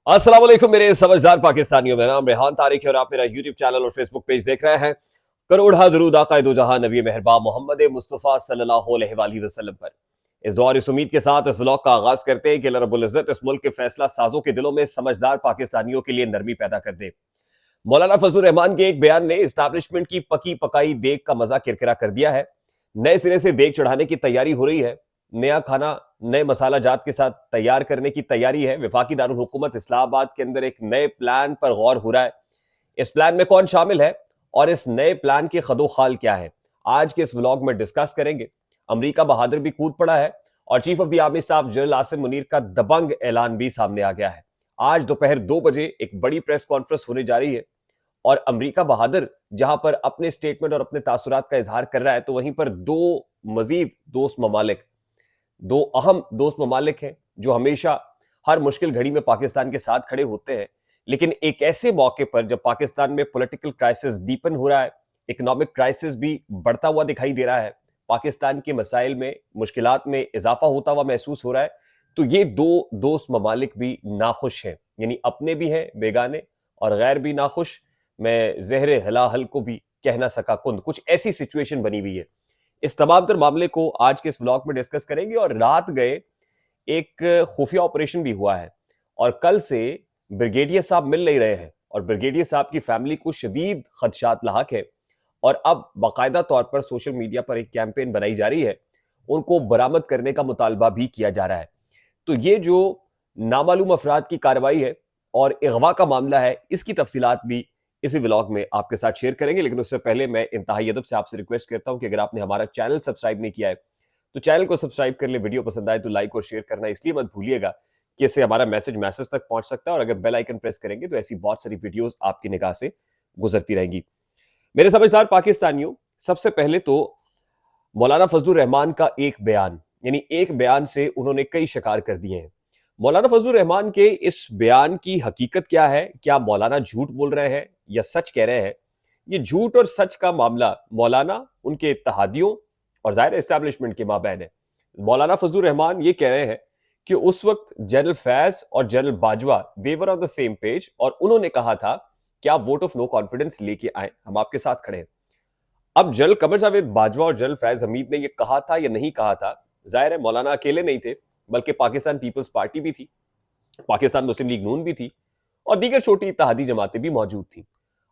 अस्सलाम वालेकुम मेरे समझदार पाकिस्तानियों। मेरा नाम रेहान तारिक है और आप मेरा यूट्यूब चैनल और फेसबुक पेज देख रहे हैं। करोड़ा दरूद आक़ाए दो जहां नबी मेहरबान मोहम्मद मुस्तफ़ा सल्लल्लाहु अलैहि वसल्लम पर। इस दुआ और इस उम्मीद के साथ इस व्लॉग का आगाज करते हैं कि अल्लाह रब्बुल इज्जत इस मुल्क के फैसला साजों के दिलों में समझदार पाकिस्तानियों के लिए नरमी पैदा कर दे। मौलाना फजलुर रहमान के एक बयान ने इस्टेब्लिशमेंट की पकी पकाई देग का मजा किरकिरा कर दिया है। नए सिरे से देग चढ़ाने की तैयारी हो रही है। नया खाना नए मसाला जात के साथ तैयार करने की तैयारी है। वफाकी दारुल हुकूमत इस्लामाबाद के अंदर एक नए प्लान पर गौर हो रहा है। इस प्लान में कौन शामिल है और इस नए प्लान के खदोखाल क्या है, आज के इस व्लॉग में डिस्कस करेंगे। अमरीका बहादुर भी कूद पड़ा है और chief of the army staff general Asim Munir का दबंग ऐलान भी सामने आ गया है। आज दोपहर 2 बजे एक बड़ी प्रेस कॉन्फ्रेंस होने जा रही है और अमरीका बहादुर जहां पर अपने स्टेटमेंट और अपने तासुरात का इजहार कर रहा है, तो वहीं पर दो मजीद दोस्त ममालिक, दो अहम दोस्त ममालिक हैं जो हमेशा हर मुश्किल घड़ी में पाकिस्तान के साथ खड़े होते हैं। लेकिन एक ऐसे मौके पर जब पाकिस्तान में पॉलिटिकल क्राइसिस डीपन हो रहा है, इकोनॉमिक क्राइसिस भी बढ़ता हुआ दिखाई दे रहा है, पाकिस्तान के मसाइल में मुश्किलात में इजाफा होता हुआ महसूस हो रहा है, तो ये दो दोस्त ममालिक भी नाखुश हैं। यानी अपने भी हैं बेगाने और गैर भी नाखुश। मैं जहरे हलाहल को भी कह ना सका कुंद, कुछ ऐसी सिचुएशन बनी हुई है। इस तमाम तर मामले को आज के इस व्लॉग में डिस्कस करेंगे। और रात गए एक खुफिया ऑपरेशन भी हुआ है और कल से ब्रिगेडियर साहब मिल नहीं रहे हैं और ब्रिगेडियर साहब की फैमिली को शदीद खदशात लाहक है और अब बाकायदा तौर पर सोशल मीडिया पर एक कैंपेन बनाई जा रही है, उनको बरामद करने का मुतालबा भी किया जा रहा है। तो ये जो नामालूम अफराद की कार्रवाई है और अगवा का मामला है, इसकी तफसीलात भी इसी व्लॉग में आपके साथ शेयर करेंगे। लेकिन उससे पहले मैं इंतहाई अदब से आपसे रिक्वेस्ट करता हूं कि अगर आपने हमारा चैनल सब्सक्राइब नहीं किया है तो चैनल को सब्सक्राइब कर ले। वीडियो पसंद आए तो लाइक और शेयर करना इसलिए मत भूलिएगा कि इससे हमारा मैसेज तक पहुंच सकता है और अगर बेल आइकन प्रेस करेंगे तो ऐसी बहुत सारी वीडियोस आपकी निगाह से गुजरती रहेंगी। मेरे समझदार पाकिस्तानियों, सबसे पहले तो मौलाना फजलुर रहमान का एक बयान, यानी एक बयान से उन्होंने कई शिकार कर दिए हैं। मौलाना फजलुर रहमान के इस बयान की हकीकत क्या है? क्या मौलाना झूठ बोल रहे हैं या सच कह रहे हैं? ये झूठ और सच का मामला मौलाना, उनके इत्तेहादियों और जाहिर एस्टैब्लिशमेंट के माबैन है। मौलाना फजलुर रहमान ये कह रहे हैं कि उस वक्त जनरल फैज और general Bajwa they were on the same page और उन्होंने कहा था कि आप वोट ऑफ नो कॉन्फिडेंस लेके आए, हम आपके साथ खड़े हैं। अब जनरल कमर जावेद बाजवा और जनरल फैज हमीद ने यह कहा था या नहीं कहा था, जाहिर है मौलाना अकेले नहीं थे, बल्कि पाकिस्तान पीपल्स पार्टी भी थी, पाकिस्तान मुस्लिम लीग नून भी थी और दीगर छोटी इत्तेहादी जमातें भी मौजूद थी।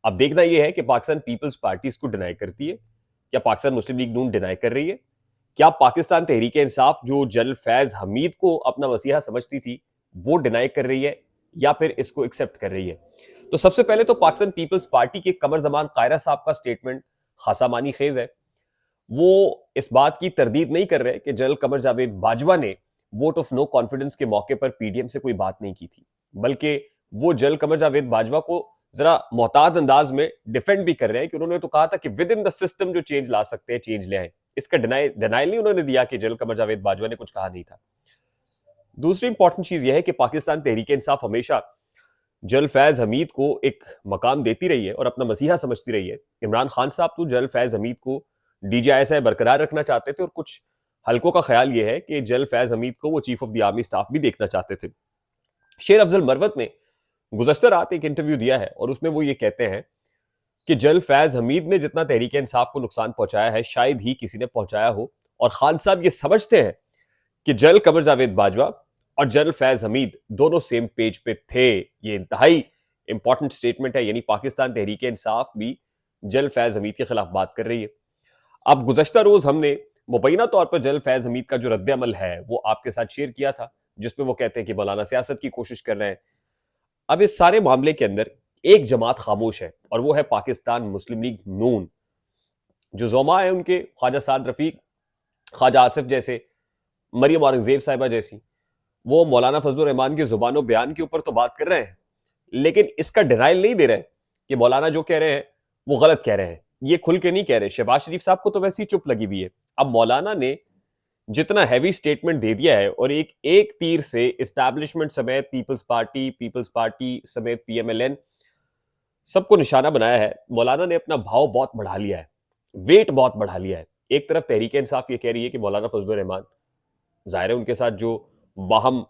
अब देखना यह है कि पाकिस्तान पीपल्स पार्टी इसको डिनाई करती है, क्या पाकिस्तान मुस्लिम लीग नून डिनाई कर रही है, क्या पाकिस्तान तहरीक इंसाफ जो जनरल फैज हमीद को अपना मसीहा समझती थी वो डिनाई कर रही है या फिर इसको एक्सेप्ट कर रही है। तो सबसे पहले तो पाकिस्तान पीपल्स पार्टी के कमर जमान कायरा साहब का स्टेटमेंट खासा मानी खेज है। वो इस बात की तरदीद नहीं कर रहे कि जनरल कमर जावेद बाजवा ने वोट ऑफ नो कॉन्फिडेंस के मौके पर पीडीएम से कोई बात नहीं की थी, बल्कि वो जनरल कमर जावेद बाजवा को जरा मोहतात अंदाज में डिफेंड भी कर रहे हैं कि उन्होंने तो कहा था कि विद इन द सिस्टम जो चेंज ला सकते हैं चेंज ले आए। इसका डिनाइल नहीं उन्होंने दिया कि जनरल कमर जावेद बाजवा ने कुछ कहा नहीं था। दूसरी इंपॉर्टेंट चीज यह है कि पाकिस्तान तहरीक इंसाफ हमेशा जनरल फैज हमीद को एक मकाम देती रही है और अपना मसीहा समझती रही है। इमरान खान साहब तो जनरल फैज हमीद को डीजीआईएसआई बरकरार रखना चाहते थे और कुछ हलकों का ख्याल यह है कि जनरल फैज हमीद को वो chief of the army staff भी देखना चाहते थे। शेर अफजल मरवत ने गुज़श्ता रात एक इंटरव्यू दिया है और उसमें वो ये कहते हैं कि जनरल फैज हमीद ने जितना तहरीक इंसाफ को नुकसान पहुंचाया है शायद ही किसी ने पहुंचाया हो। और खान साहब ये समझते हैं कि जनरल कमर जावेद बाजवा और जनरल फैज हमीद दोनों सेम पेज पे थे। ये इंतहाई इंपॉर्टेंट स्टेटमेंट है, यानी पाकिस्तान तहरीक इंसाफ भी जनरल फैज हमीद के खिलाफ बात कर रही है। अब गुज़श्ता रोज हमने मुबैना तौर पर जनरल फैज हमीद का जो रद्द-ए-अमल है वो आपके साथ शेयर किया था, जिसमें वो कहते हैं कि मौलाना सियासत की कोशिश कर रहे हैं। अब इस सारे मामले के अंदर एक जमात खामोश है और वो है पाकिस्तान मुस्लिम लीग नून। जो ज़ोमा है उनके ख्वाजा साद रफीक, ख्वाजा आसिफ जैसे, मरियम औरंगजेब साहिबा जैसी, वो मौलाना फजलुर रहमान के जुबानो बयान के ऊपर तो बात कर रहे हैं, लेकिन इसका डिनाइल नहीं दे रहे कि मौलाना जो कह रहे हैं वो गलत कह रहे हैं। ये खुल के नहीं कह रहे। शहबाज शरीफ साहब को तो वैसे ही चुप लगी हुई है। अब मौलाना ने जितना हैवी स्टेटमेंट दे दिया है और एक एक तीर से इस्टेब्लिशमेंट समेत पीपल्स पार्टी समेत पीएमएलएन सबको निशाना बनाया है। मौलाना ने अपना भाव बहुत बढ़ा लिया है, वेट बहुत बढ़ा लिया है। एक तरफ तहरीक इंसाफ ये कह रही है कि मौलाना फजलुर रहमान, जाहिर है उनके साथ जो बाहम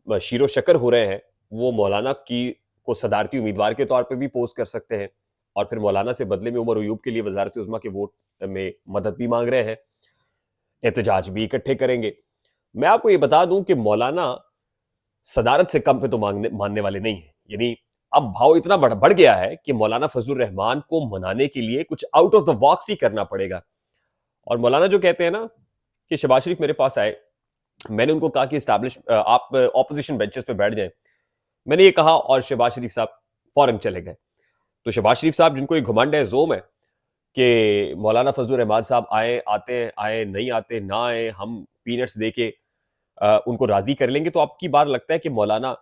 शीरो शकर हो रहे हैं वो मौलाना की को सदारती उम्मीदवार के तौर पे भी पोस्ट कर सकते हैं और फिर मौलाना से बदले में उमर अयूब के लिए वजारत उज़्मा के वोट में मदद भी मांग रहे हैं, एहतजाज भी इकट्ठे करेंगे। मैं आपको ये बता दूं कि मौलाना सदारत से कम पे तो मानने वाले नहीं है। यानी अब भाव इतना बढ़ गया है कि मौलाना फजलुर रहमान को मनाने के लिए कुछ आउट ऑफ द बॉक्स ही करना पड़ेगा। और मौलाना जो कहते हैं ना कि शहबाज शरीफ मेरे पास आए, मैंने उनको कहा कि आप ऑपोजिशन बेंचेस पे बैठ जाएं, मैंने ये कहा और शहबाज शरीफ साहब फौरन चले गए। तो शहबाज शरीफ साहब जिनको एक घुमंड है, जोम है कि मौलाना फजलुर रहमान साहब आए, आते हैं, आए, नहीं आते, ना आए, हम पीनट्स दे के उनको राजी कर लेंगे, तो आपकी बार लगता है कि मौलाना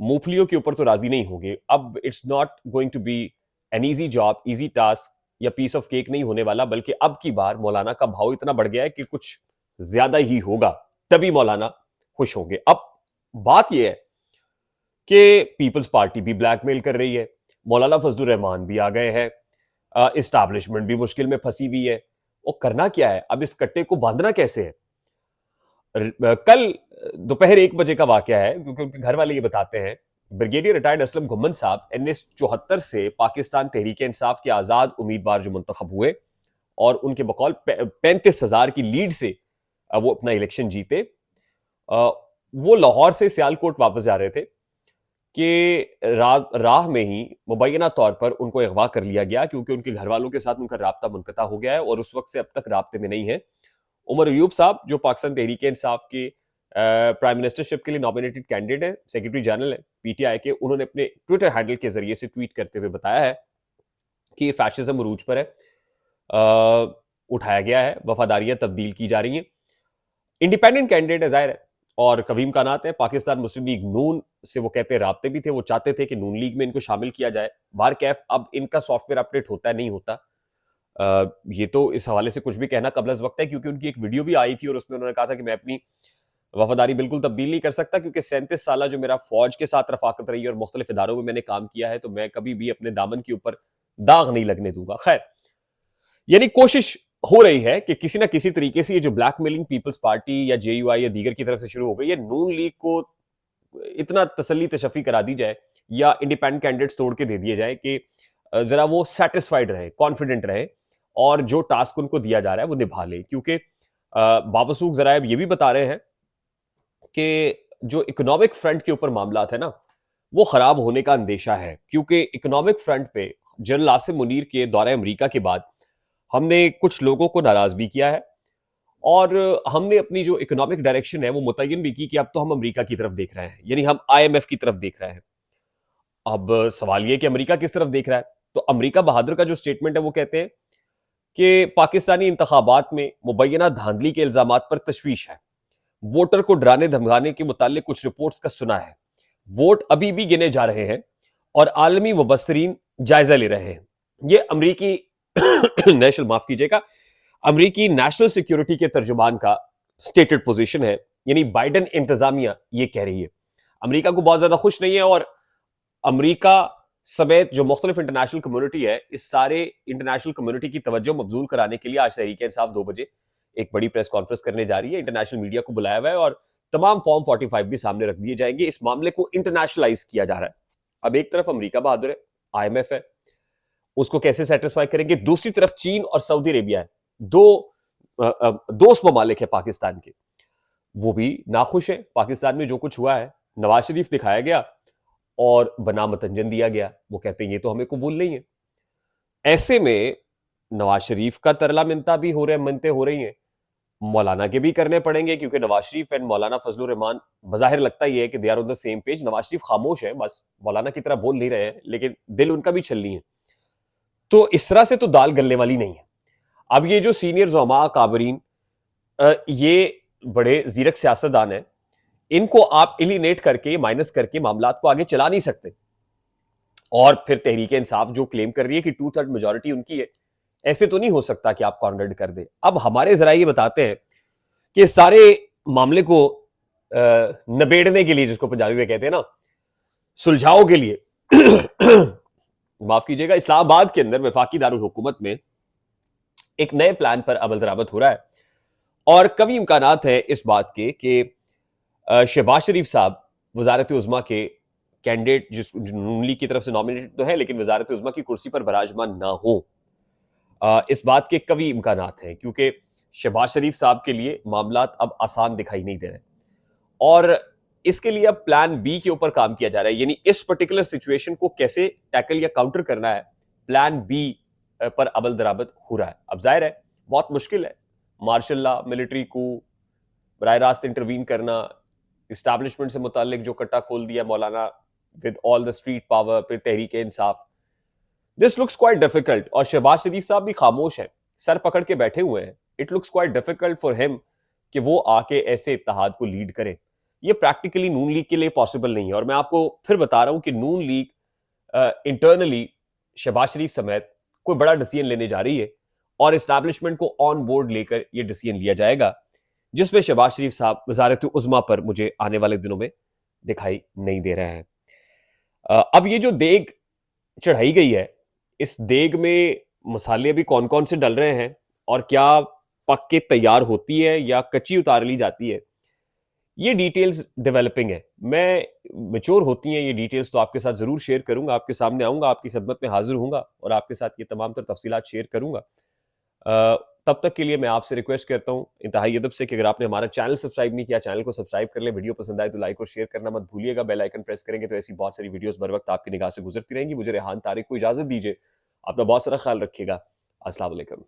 मूंगफलियों के ऊपर तो राजी नहीं होंगे। अब it's not going to be an easy job, easy task या पीस ऑफ केक नहीं होने वाला, बल्कि अब की बार मौलाना का भाव इतना बढ़ गया है कि कुछ ज्यादा ही होगा, तभी मौलाना खुश होंगे। अब बात यह है कि पीपल्स पार्टी भी ब्लैकमेल कर रही है, मौलाना फजलुर रहमान भी आ गए हैं, इस्टेब्लिशमेंट भी मुश्किल में फंसी हुई है। वो करना क्या है, अब इस कट्टे को बांधना कैसे है? कल दोपहर 1 बजे का वाकया है, क्योंकि उनके घर वाले ये बताते हैं, ब्रिगेडियर रिटायर्ड असलम घुम्मन साहब NS 74 से पाकिस्तान तहरीक इंसाफ के आजाद उम्मीदवार जो मुंतखब हुए और उनके बकौल 35,000 की लीड से वो अपना इलेक्शन जीते। वो लाहौर से सियालकोट वापस जा रहे थे कि राह में ही मुबैना तौर पर उनको अगवा कर लिया गया, क्योंकि उनके घर वालों के साथ उनका राब्ता मुनक़ता हो गया है और उस वक्त से अब तक राब्ते में नहीं है। उमर अयूब साहब जो पाकिस्तान तहरीक इंसाफ के प्राइम मिनिस्टरशिप के लिए नॉमिनेटेड कैंडिडेट है, सेक्रेटरी जनरल है PTI के, उन्होंने अपने ट्विटर हैंडल के जरिए से ट्वीट करते हुए बताया है कि ये फैशिज्म उरूज पर है, उठाया गया है, वफादारियां तब्दील की जा रही हैं। इंडिपेंडेंट कैंडिडेट है, जाहिर है, और कवीम कानात है। पाकिस्तान मुस्लिम लीग नून से वो कहते राब्ते भी थे, वो चाहते थे कि नून लीग में इनको शामिल किया जाए। बार कैफ अब इनका सॉफ्टवेयर अपडेट होता है, नहीं होता, ये तो इस हवाले से कुछ भी कहना कबल वक्त है, क्योंकि उनकी एक वीडियो भी आई थी और उसमें उन्होंने कहा था कि मैं अपनी वफादारी बिल्कुल तब्दील नहीं कर सकता, क्योंकि 37 साल जो मेरा फौज के साथ रफाकत रही है और मुख्तलिफ इदारों में मैंने काम किया है, तो मैं कभी भी अपने दामन के ऊपर दाग नहीं लगने दूंगा। खैर, यानी कोशिश हो रही है कि किसी ना किसी तरीके से ये जो ब्लैकमेलिंग पीपल्स पार्टी या JUI या दीगर की तरफ से शुरू हो गई है, नून लीग को इतना तसल्ली तशफी करा दी जाए या इंडिपेंडेंट कैंडिडेट्स तोड़ के दे दिए जाए कि जरा वो सेटिस्फाइड रहे, कॉन्फिडेंट रहे और जो टास्क उनको दिया जा रहा है वो निभा ले। क्योंकि बावसूख जरायब ये भी बता रहे हैं कि जो इकोनॉमिक फ्रंट के ऊपर मामला है ना, वो खराब होने का अंदेशा है, क्योंकि इकोनॉमिक फ्रंट पे जनरल आसिम मुनीर के दौरे अमेरिका के बाद हमने कुछ लोगों को नाराज भी किया है और हमने अपनी जो इकोनॉमिक डायरेक्शन है वो मुतय्यन भी की कि अब तो हम अमेरिका की तरफ देख रहे हैं, यानी हम IMF की तरफ देख रहे हैं। अब सवाल ये कि अमेरिका किस तरफ देख रहा है, तो अमेरिका बहादुर का जो स्टेटमेंट है वो कहते हैं कि पाकिस्तानी इंतखाबात में मुबैना धांधली के इल्जामात पर तशवीश है, वोटर को डराने धमकाने के मुतालिक कुछ रिपोर्ट्स का सुना है, वोट अभी भी गिने जा रहे हैं और आलमी मुबस्सरीन जायजा ले रहे हैं। ये अमरीकी नेशनल माफ कीजिएगा अमरीकी नेशनल सिक्योरिटी के तर्जुमान का स्टेटेड पोजीशन है, यानी बाइडेन इंतजामिया ये कह रही है। अमरीका को बहुत ज्यादा खुश नहीं है और अमरीका समेत जो मुख्तलिफ इंटरनेशनल कम्युनिटी है, इस सारे इंटरनेशनल कम्युनिटी की तवज्जो मबजूल कराने के लिए आज तहरीक इंसाफ 2 बजे एक बड़ी प्रेस कॉन्फ्रेंस करने जा रही है। इंटरनेशनल मीडिया को बुलाया हुआ है और तमाम फॉर्म 45 भी सामने रख दिए जाएंगे। इस मामले को इंटरनेशनलाइज किया जा रहा है। अब एक तरफ अमेरिका बहादुर है, IMF है, उसको कैसे सेटिस्फाई करेंगे, दूसरी तरफ चीन और सऊदी अरेबिया है, दो दोस्त ममालिक है पाकिस्तान के, वो भी नाखुश है। पाकिस्तान में जो कुछ हुआ है, नवाज शरीफ दिखाया गया और बना मतंजन दिया गया, वो कहते हैं ये तो हमें कबूल नहीं है। ऐसे में नवाज शरीफ का तरला मिनता भी हो रहे मनते हो रही हैं, मौलाना के भी करने पड़ेंगे, क्योंकि नवाज शरीफ एंड मौलाना फजलुर रहमान बज़ाहिर लगता ही है कि they are on the same page. Nawaz Sharif खामोश है, बस मौलाना की तरह बोल नहीं रहे हैं, लेकिन दिल उनका भी छलनी है। तो इस तरह से तो दाल गलने वाली नहीं है। अब ये जो सीनियर ज़ुमा काबरीन, ये बड़े जीरक सियासतदान हैं, इनको आप एलिनेट करके, माइनस करके मामलात को आगे चला नहीं सकते। और फिर तहरीक इंसाफ जो क्लेम कर रही है कि 2/3 मेजॉरिटी उनकी है, ऐसे तो नहीं हो सकता कि आप कॉर्नर्ड कर दे। अब हमारे जरा ये बताते हैं कि सारे मामले को नबेड़ने के लिए, जिसको पंजाबी में कहते हैं ना, सुलझाओ के लिए माफ कीजिएगा, इस्लामाबाद के अंदर वफाकी दारुल हुकूमत में एक नए प्लान पर अमल दरामद हो रहा है और कभी इम्कानात है इस बात के कि शहबाज शरीफ साहब वजारत उज़्मा के कैंडिडेट जिस जो नून लीग की तरफ से नॉमिनेटेड तो है लेकिन वजारत उज़्मा की कुर्सी पर बराजमान ना हो, इस बात के कभी इम्कानात हैं, क्योंकि शहबाज शरीफ साहब के लिए मामलात अब आसान दिखाई नहीं दे रहे और इसके लिए अब प्लान बी के ऊपर काम किया जा रहा है, यानी इस पर्टिकुलर सिचुएशन को कैसे टैकल या काउंटर करना है, प्लान बी पर अमल दरामद हो रहा है। अब जाहिर है बहुत मुश्किल है, मार्शल लॉ, मिलिट्री को बराह रास्त इंटरवीन करना, इस्टेब्लिशमेंट से मुतालिक जो कट्टा खोल दिया मौलाना with all the street power, फिर Tehreek Insaf, this looks quite difficult. और शहबाज शरीफ साहब भी खामोश हैं, सर पकड़ के बैठे हुए हैं। It looks quite difficult for him कि वो आके ऐसे इत्तेहाद को लीड करें। ये प्रैक्टिकली नून लीग के लिए पॉसिबल नहीं है। और मैं आपको फिर बता रहा हूं कि नून लीग इंटरनली शहबाज शरीफ समेत कोई बड़ा डिसीजन लेने जा रही है और इस्टेब्लिशमेंट को ऑन बोर्ड लेकर यह डिसीजन लिया जाएगा, जिसमें शहबाज शरीफ साहब वजारत उज़्मा पर मुझे आने वाले दिनों में दिखाई नहीं दे रहे हैं। अब ये जो देग चढ़ाई गई है, इस देग में मसाले अभी कौन कौन से डल रहे हैं और क्या पक के तैयार होती है या कच्ची उतार ली जाती है, ये डिटेल्स डेवलपिंग है। मैं मैच्योर होती हैं ये डिटेल्स तो आपके साथ जरूर शेयर करूंगा, आपके सामने आऊंगा, आपकी खिदमत में हाजिर होऊंगा और आपके साथ ये तमाम तर तफसीलात शेयर करूंगा। तब तक के लिए मैं आपसे रिक्वेस्ट करता हूं इंतहाई अदब से कि अगर आपने हमारा चैनल सब्सक्राइब नहीं किया, चैनल को सब्सक्राइब कर ले, वीडियो पसंद आए तो लाइक और शेयर करना मत भूलिएगा। बेल आइकन प्रेस करेंगे तो ऐसी बहुत सारी वीडियोस बर वक्त आपकी निगाह से गुजरती रहेंगी। मुझे रेहान तारिक को इजाजत दीजिए, अपना बहुत सारा ख्याल रखिएगा। अस्सलाम वालेकुम।